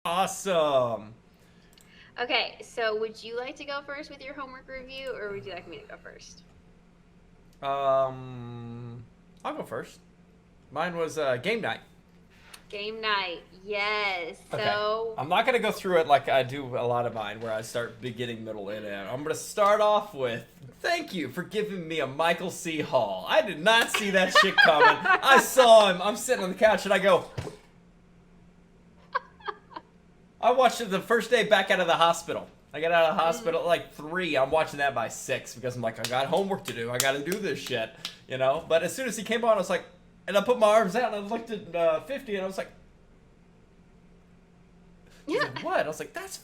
Awesome. Okay, so would you like to go first with your homework review, or would you like me to go first? Um, I'll go first. Mine was game night. Game night, yes. Okay. So, I'm not gonna go through it like I do a lot of mine, where I start beginning, middle, and end. I'm gonna start off with thank you for giving me a Michael C. Hall. I did not see that shit coming. I saw him. I'm sitting on the couch and I go. I watched it the first day back out of the hospital. I got out of the hospital at like 3. I'm watching that by 6 because I'm like, I got homework to do. I got to do this shit, you know. But as soon as he came on, I was like, and I put my arms out and I looked at 50 and I was like, he's yeah. like, what? I was like, that's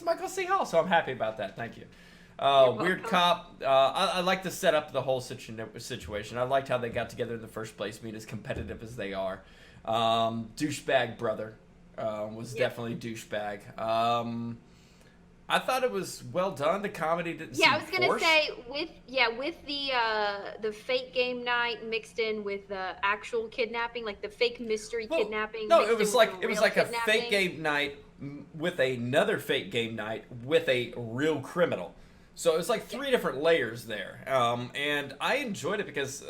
Michael C. Hall. So I'm happy about that. Thank you. You're Weird welcome. Cop. I like to set up the whole situation. I liked how they got together in the first place, being as competitive as they are. Douchebag brother was Yep. definitely douchebag. I thought it was well done. The comedy didn't Yeah, I seem was gonna forced. say with the fake game night mixed in with the actual kidnapping, like the fake mystery Well, kidnapping no, mixed in with the it was real like a fake kidnapping. game night with another fake game night with a real criminal. So it was like Yeah, 3 different layers there, and I enjoyed it because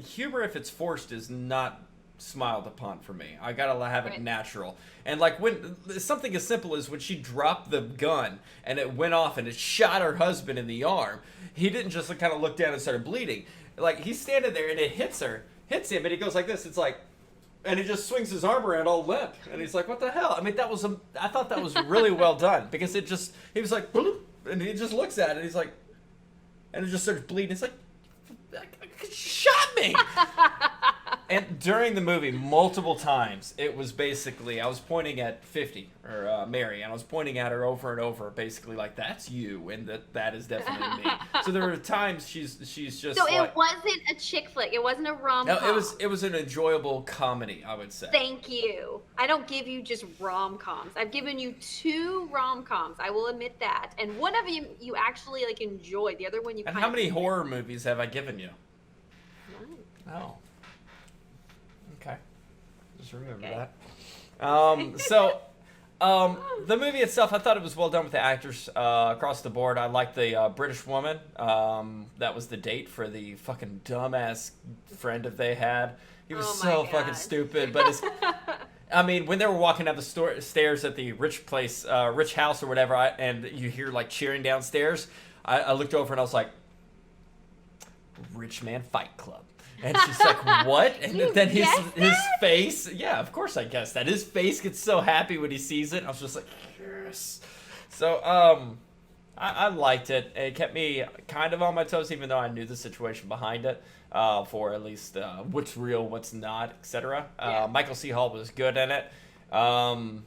humor, if it's forced, is not smiled upon for me. I gotta have it right. natural. And like when something as simple as when she dropped the gun and it went off and it shot her husband in the arm, he didn't just kind of look down and started bleeding. Like he's standing there and it hits him, and he goes like this. It's like, and he just swings his arm around all limp, and he's like, "What the hell?" I mean, I thought that was really well done because he was like, "Bloop," and he just looks at it, and he's like, and it just starts bleeding. It's like, shot me. And during the movie, multiple times, it was basically I was pointing at 50 or Mary, and I was pointing at her over and over, basically like that's you, and that is definitely me. So there were times she's So just it like, wasn't a chick flick. It wasn't a rom no, com. it was an enjoyable comedy, I would say. Thank you. I don't give you just rom coms. I've given you two rom coms. I will admit that, and one of them you actually like enjoyed. The other one you And kind how of many horror movies have I given you? none. Oh, okay. Just remember Okay. that. So the movie itself, I thought it was well done with the actors across the board. I liked the British woman. That was the date for the fucking dumbass friend that they had. He was Oh my so fucking stupid, but his. gosh. I mean, when they were walking down the stairs at the rich place, rich house or whatever, and you hear like cheering downstairs, I looked over and I was like, "Rich Man Fight Club." And she's like, "What?" And You then guessed his that? face, yeah, of course I guess that. His face gets so happy when he sees it. I was just like, "Yes." So, I liked it. It kept me kind of on my toes, even though I knew the situation behind it. For at least what's real, what's not, etc. Yeah. Michael C. Hall was good in it. Um,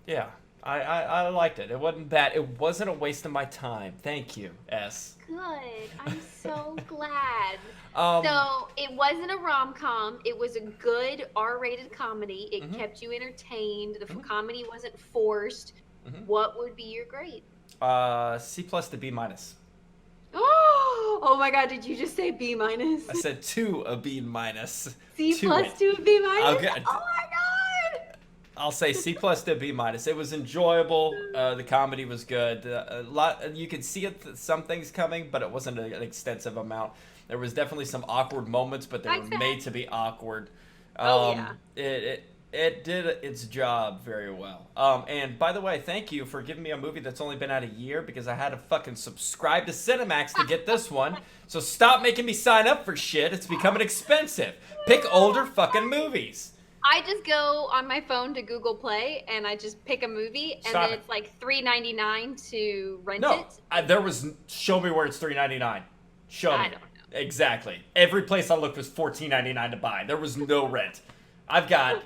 yeah, I liked it. It wasn't bad. It wasn't a waste of my time. Thank you, S. Good. I'm so glad. Um, So it wasn't a rom com. It was a good R-rated comedy. It mhm, kept you entertained. The mhm, comedy wasn't forced. mhm. What would be your grade? C plus to B minus. Oh my God! Did you just say B minus? I said to a B minus C to plus it. to B minus? Okay, Oh my I'll say C plus to B minus. It was enjoyable. The comedy was good. A lot you could see it, some things coming, but it wasn't an extensive amount. There was definitely some awkward moments, but they God! were made to be awkward. Oh yeah. It did its job very well. And by the way, thank you for giving me a movie that's only been out a year because I had to fucking subscribe to Cinemax to get this one. So stop making me sign up for shit. It's becoming expensive. Pick older fucking movies. I just go on my phone to Google Play and I just pick a movie and Stop then it. it's like $3.99 to rent No, it. there was. Show me where it's $3.99. Show I me don't know. exactly. Every place I looked was $14.99 to buy. There was no rent. I've got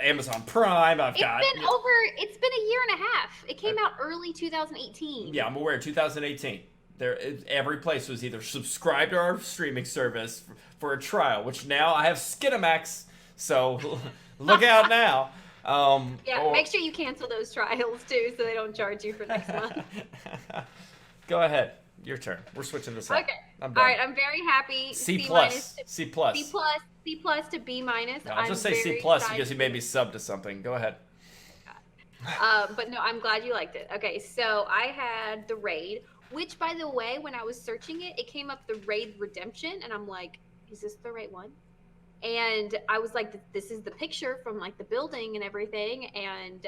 Amazon Prime. I've got It's been a year and a half. It came out early 2018. yeah. I'm aware. 2018. Every place was either subscribed to our streaming service for a trial, which now I have Skinamax. So look out now. Yeah, Or make sure you cancel those trials too so they don't charge you for next month. go ahead. Your turn. We're switching this up. Okay. I'm All done. right, I'm very happy. C C minus plus. to C plus. C plus to B minus. No, I'll I'm just say C very plus because excited. you made me sub to something. Go ahead. But no, I'm glad you liked it. Okay, so I had the Raid, which by the way, when I was searching it, it came up the Raid Redemption, and I'm like, is this the right one? And I was like, this is the picture from like the building and everything. And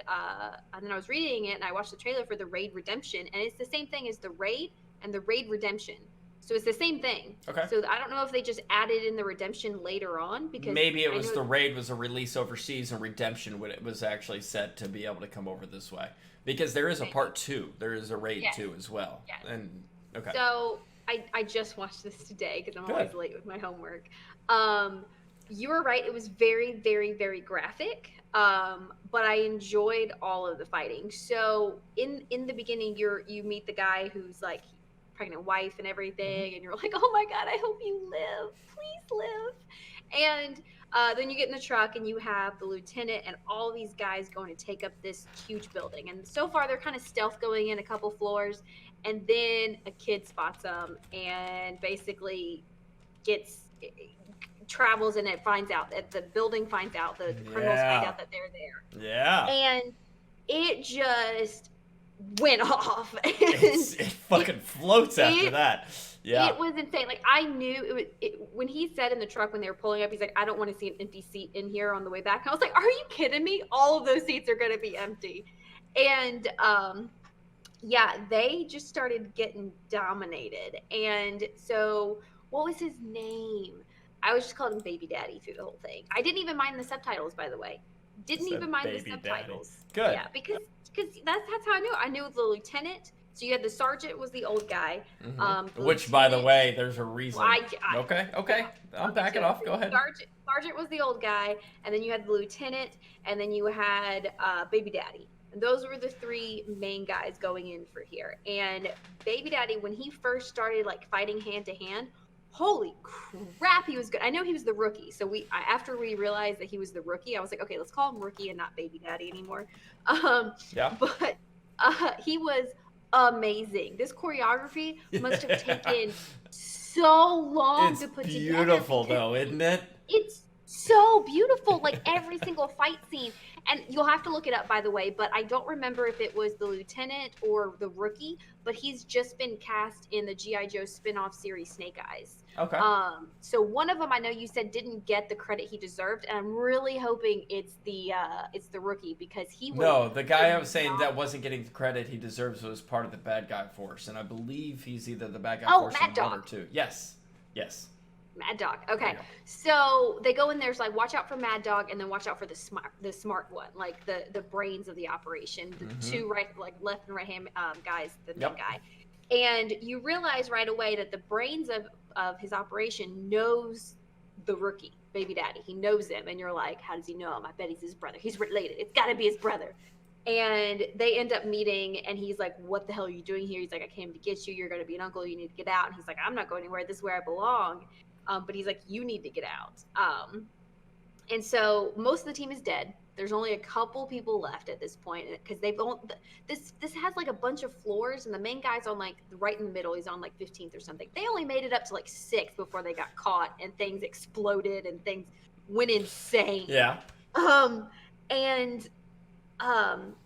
then I was reading it and I watched the trailer for the Raid Redemption, and it's the same thing as the Raid and the Raid Redemption. So it's the same thing. Okay. So I don't know if they just added in the redemption later on, because Maybe it I was know the Raid was a release overseas and Redemption when it was actually set to be able to come over this way. Because there is a part 2. There is a Raid Yes. 2 as well. Yes. And okay. So I just watched this today because I'm Good. always late with my homework. You were right. It was very, very, very graphic. But I enjoyed all of the fighting. So in the beginning, you meet the guy who's like pregnant wife and everything, and you're like, oh my god, I hope you live. Please live. And then you get in the truck and you have the lieutenant and all these guys going to take up this huge building. And so far, they're kind of stealth going in a couple floors. And then a kid spots them and basically gets travels, and it finds out that the building finds out, the criminals find out that they're there. Yeah. And it just went off. And It fucking floats after that. Yeah. It was insane. Like, I knew when he said in the truck when they were pulling up, he's like, I don't want to see an empty seat in here on the way back. And I was like, are you kidding me? All of those seats are going to be empty. And yeah, they just started getting dominated. And so, what was his name? I was just calling him Baby Daddy through the whole thing. I didn't even mind the subtitles, by the way. Didn't even mind the subtitles. Good. Yeah, because that's how I knew. I knew the lieutenant. So you had the sergeant was the old guy. Which, by the way, there's a reason. Okay. Yeah, I'm backing off. Go ahead. Sergeant was the old guy, and then you had the lieutenant, and then you had Baby Daddy. And those were the 3 main guys going in for here. And Baby Daddy, when he first started like fighting hand to hand, holy crap, he was good. I know he was the rookie. So after we realized that he was the rookie, I was like, okay, let's call him Rookie and not Baby Daddy anymore. Yeah. But he was amazing. This choreography must have taken so long to put together. It's beautiful though, isn't it? It's so beautiful, like every single fight scene. And you'll have to look it up, by the way, but I don't remember if it was the lieutenant or the rookie, but he's just been cast in the G.I. Joe spin-off series Snake Eyes. Okay. So one of them I know you said didn't get the credit he deserved, and I'm really hoping it's the rookie, because he was... No, the guy I was saying that wasn't getting the credit he deserves was part of the bad guy force, and I believe he's either the bad guy force Mad in 1 Dog. or 2. Yes. Mad Dog. Okay, so they go in there, so like, watch out for Mad Dog, and then watch out for the smart one, like the brains of the operation, the 2 left and right hand guys, the main guy. And you realize right away that the brains of his operation knows the rookie, Baby Daddy. He knows him, and you're like, how does he know him? I bet he's his brother. He's related. It's got to be his brother. And they end up meeting, and he's like, what the hell are you doing here? He's like, I came to get you. You're going to be an uncle. You need to get out. And he's like, I'm not going anywhere. This is where I belong. But he's like, you need to get out. And so most of the team is dead. There's only a couple people left at this point, because this has like a bunch of floors, and the main guy's on like right in the middle. He's on like 15th or something. They only made it up to like 6th before they got caught, and things exploded and things went insane. Yeah.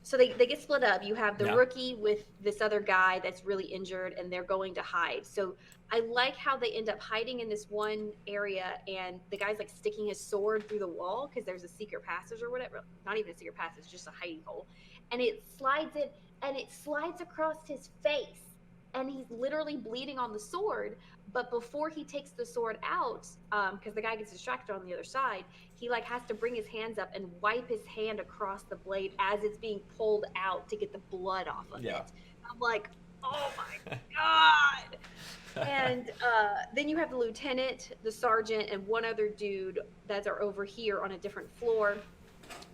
So they get split up. You have the rookie with this other guy that's really injured, and they're going to hide. So I like how they end up hiding in this one area, and the guy's like sticking his sword through the wall because there's a secret passage or whatever. Not even a secret passage, just a hiding hole. And it slides in, and it slides across his face, and he's literally bleeding on the sword. But before he takes the sword out, because the guy gets distracted on the other side, he like has to bring his hands up and wipe his hand across the blade as it's being pulled out to get the blood off of it. I'm like, oh my god. And then you have the lieutenant, the sergeant, and one other dude that are over here on a different floor,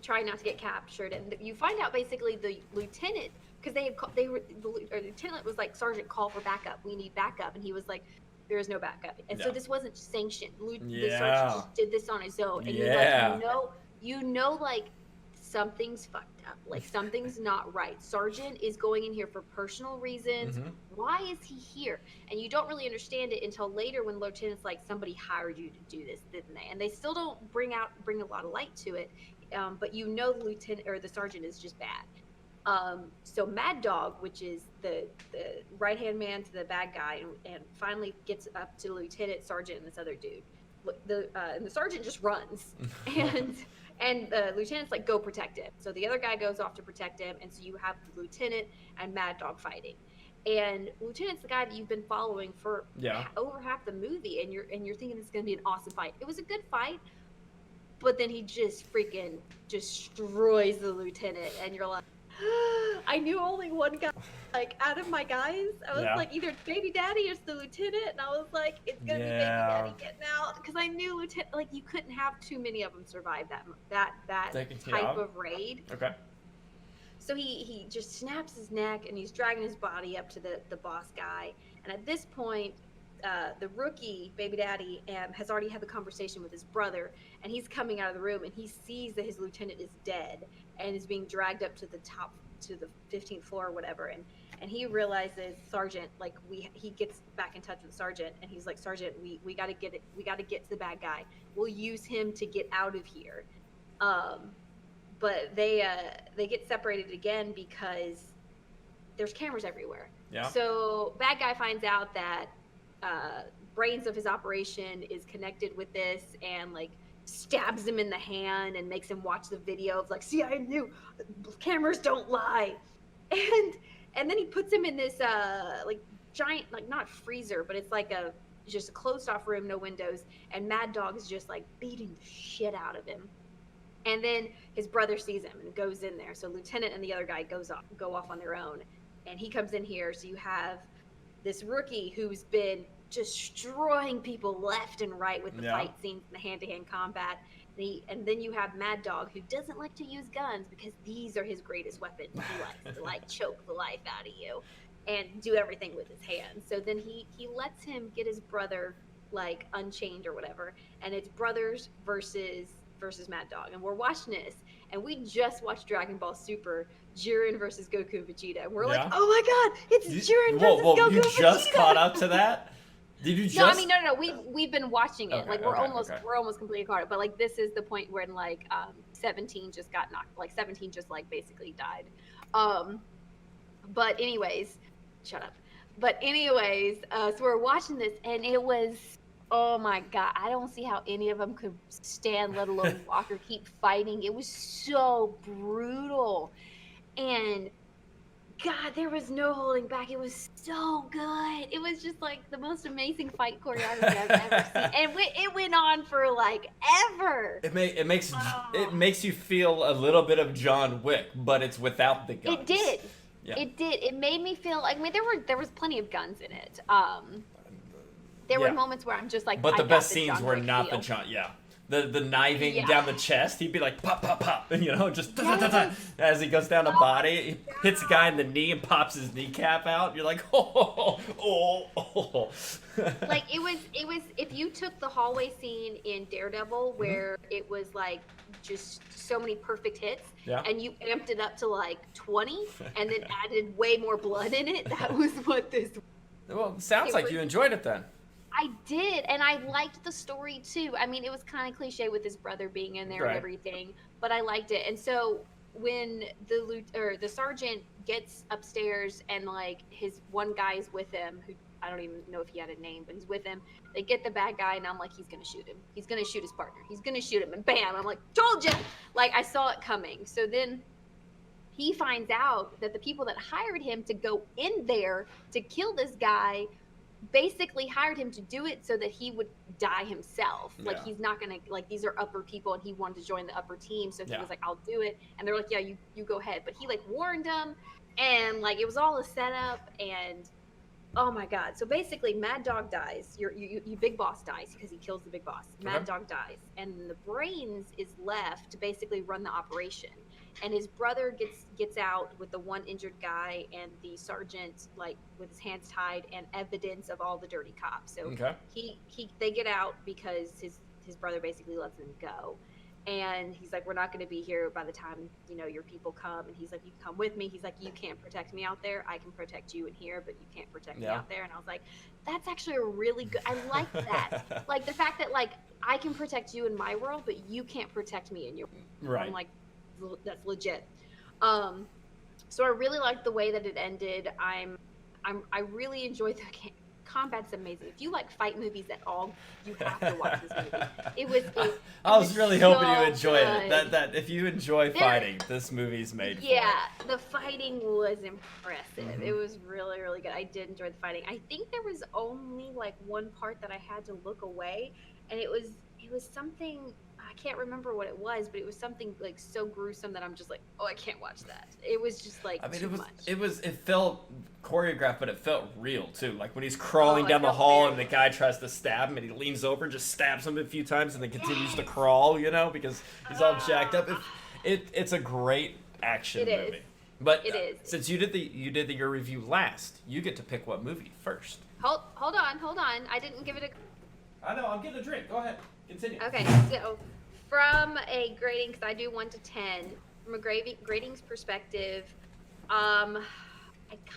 trying not to get captured. And you find out basically the lieutenant, because the lieutenant was like, Sergeant, call for backup. We need backup. And he was like, there is no backup. And so this wasn't sanctioned. The sergeant just did this on his own. And you're like, you know, like, something's fucked up. Like, something's not right. Sergeant is going in here for personal reasons. Why is he here? And you don't really understand it until later when Lieutenant's like, somebody hired you to do this, didn't they? And they still don't bring a lot of light to it. But you know the lieutenant or the sergeant is just bad. So Mad Dog, which is the right hand man to the bad guy, and finally gets up to Lieutenant Sergeant and this other dude. And the sergeant just runs, and the lieutenant's like, go protect him. So the other guy goes off to protect him, and so you have the lieutenant and Mad Dog fighting. And Lieutenant's the guy that you've been following for over half the movie, and you're thinking it's gonna be an awesome fight. It was a good fight, but then he just freaking destroys the lieutenant, and you're like, I knew only one guy, like, out of my guys. I was like, either it's Baby Daddy or it's the lieutenant, and I was like, it's gonna be Baby Daddy getting out, because I knew lieutenant, like, you couldn't have too many of them survive that type of raid. Okay. So he just snaps his neck, and he's dragging his body up to the boss guy, and at this point, the rookie Baby Daddy has already had the conversation with his brother, and he's coming out of the room, and he sees that his lieutenant is dead and is being dragged up to the top, to the 15th floor or whatever, and he realizes Sergeant, like, he gets back in touch with Sergeant, and he's like, Sergeant, we got to get to the bad guy. We'll use him to get out of here. But they get separated again because there's cameras everywhere. Yeah. So bad guy finds out that brains of his operation is connected with this, and like stabs him in the hand and makes him watch the video of like, see, I knew, cameras don't lie. And then he puts him in this like giant, like, not freezer, but it's like just a closed off room, no windows, and Mad Dog is just like beating the shit out of him. And then his brother sees him and goes in there. So Lieutenant and the other guy go off on their own, and he comes in here. So you have this rookie who's been destroying people left and right with the fight scenes and the hand-to-hand combat. And then you have Mad Dog, who doesn't like to use guns because these are his greatest weapons. He likes to like choke the life out of you and do everything with his hands. So then he lets him get his brother like unchained or whatever, and it's brothers versus Mad Dog. And we're watching this, and we just watched Dragon Ball Super, Jiren versus Goku and Vegeta, and we're like, oh my god, it's Jiren versus Goku and Vegeta. You just caught up to that? Did you just? No, I mean, no. We've been watching it. Like we're almost completely caught up. But like this is the point when like 17 just got knocked. Like 17 just like basically died. But anyways, shut up. But anyways, so we're watching this, and it was, oh my god, I don't see how any of them could stand, let alone walk or keep fighting. It was so brutal, and God, there was no holding back. It was so good. It was just like the most amazing fight choreography I've ever seen, and it went on for like ever. It makes you feel a little bit of John Wick, but it's without the guns. It did. Yeah. It did. It made me feel like, I mean, there was plenty of guns in it. There were moments where I'm just like, but the best scenes were not the John. Yeah. The kniving down the chest, he'd be like, pop, pop, pop, and, just as he goes down the body, he hits a guy in the knee and pops his kneecap out. You're like, oh. Like, it was, if you took the hallway scene in Daredevil, where it was like just so many perfect hits, and you amped it up to like 20, and then added way more blood in it, that was what this was. Well, it sounds like you enjoyed it then. I did, and I liked the story too. I mean, it was kind of cliche with his brother being in there and everything, but I liked it. And so when the sergeant gets upstairs, and like his one guy's with him, who I don't even know if he had a name, but he's with him. They get the bad guy, and I'm like, he's gonna shoot him. He's gonna shoot his partner. He's gonna shoot him, and bam! I'm like, told you! Like, I saw it coming. So then he finds out that the people that hired him to go in there to kill this guy basically hired him to do it so that he would die himself. Like, he's not gonna, like, these are upper people, and he wanted to join the upper team, so he was like, I'll do it. And they're like, yeah, you go ahead. But he like warned them, and like it was all a setup, and oh my god. So basically Mad Dog dies. Your big boss dies because he kills the big boss. Mad Dog dies, and the brains is left to basically run the operation. And his brother gets out with the one injured guy, and the sergeant, like, with his hands tied, and evidence of all the dirty cops. So they get out because his brother basically lets them go. And he's like, we're not going to be here by the time, your people come. And he's like, you can come with me. He's like, you can't protect me out there. I can protect you in here, but you can't protect me out there. And I was like, that's actually a really good, I like that. Like, the fact that, like, I can protect you in my world, but you can't protect me in your world. Right. I'm like, that's legit. So I really liked the way that it ended. I really enjoyed the combat's amazing. If you like fight movies at all, you have to watch this movie. I was really hoping you enjoy good. it. That if you enjoy fighting, this movie's made for it. Yeah, the fighting was impressive. It was really, really good. I did enjoy the fighting. I think there was only like one part that I had to look away, and it was something, I can't remember what it was, but it was something like so gruesome that I'm just like, oh, I can't watch that. It was just like too much. It felt choreographed, but it felt real too. Like when he's crawling down the hall and the guy tries to stab him and he leans over and just stabs him a few times and then continues to crawl, you know, because he's all jacked up. It's a great action movie. But since you did your review last, you get to pick what movie first. Hold on. I didn't give it a. I know. I'm getting a drink. Go ahead. Continue. Okay, so from a grading, because I do 1 to 10, from a gradings perspective, I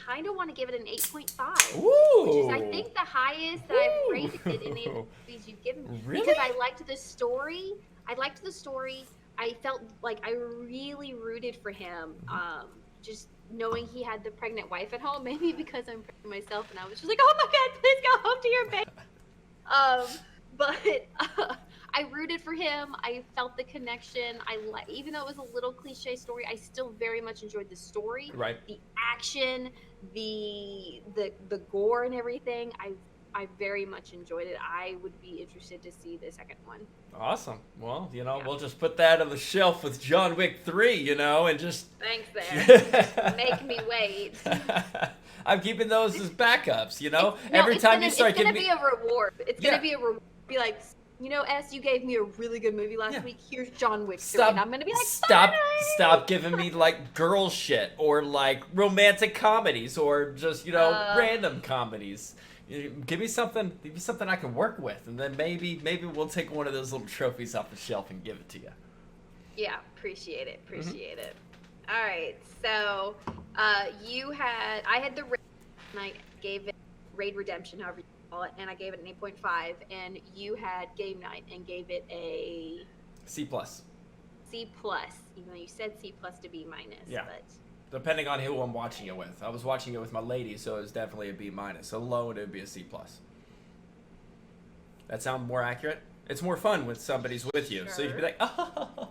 kind of want to give it an 8.5. Ooh. Which is, I think, the highest that I've rated it in any of the movies you've given me. Really? Because I liked the story. I felt like I really rooted for him. Just knowing he had the pregnant wife at home, maybe because I'm pregnant myself, and I was just like, oh my God, please go home to your baby. But I rooted for him. I felt the connection. Even though it was a little cliche story, I still very much enjoyed the story. Right. The action, the gore and everything. I very much enjoyed it. I would be interested to see the second one. Awesome. Well, we'll just put that on the shelf with John Wick 3, and just... Thanks there. Make me wait. I'm keeping those as backups, Every time you start giving me... It's going to be a reward. It's going to be a reward. Be like, S, you gave me a really good movie last week. Here's John Wick 3. And I'm going to be like, stop giving me, like, girl shit or, like, romantic comedies or just, random comedies. Give me something I can work with, and then maybe we'll take one of those little trophies off the shelf and give it to you. Yeah, appreciate it. All right, so I had the raid, and I gave it Raid Redemption, however you call it, and I gave it an 8.5, and you had Game Night and gave it a C+. C+, even though you said C+ to B-. Yeah. But depending on who I'm watching it with. I was watching it with my lady, so it was definitely a B-. Alone, it would be a C+. That sound more accurate? It's more fun when somebody's with you. Sure. So you'd be like, oh,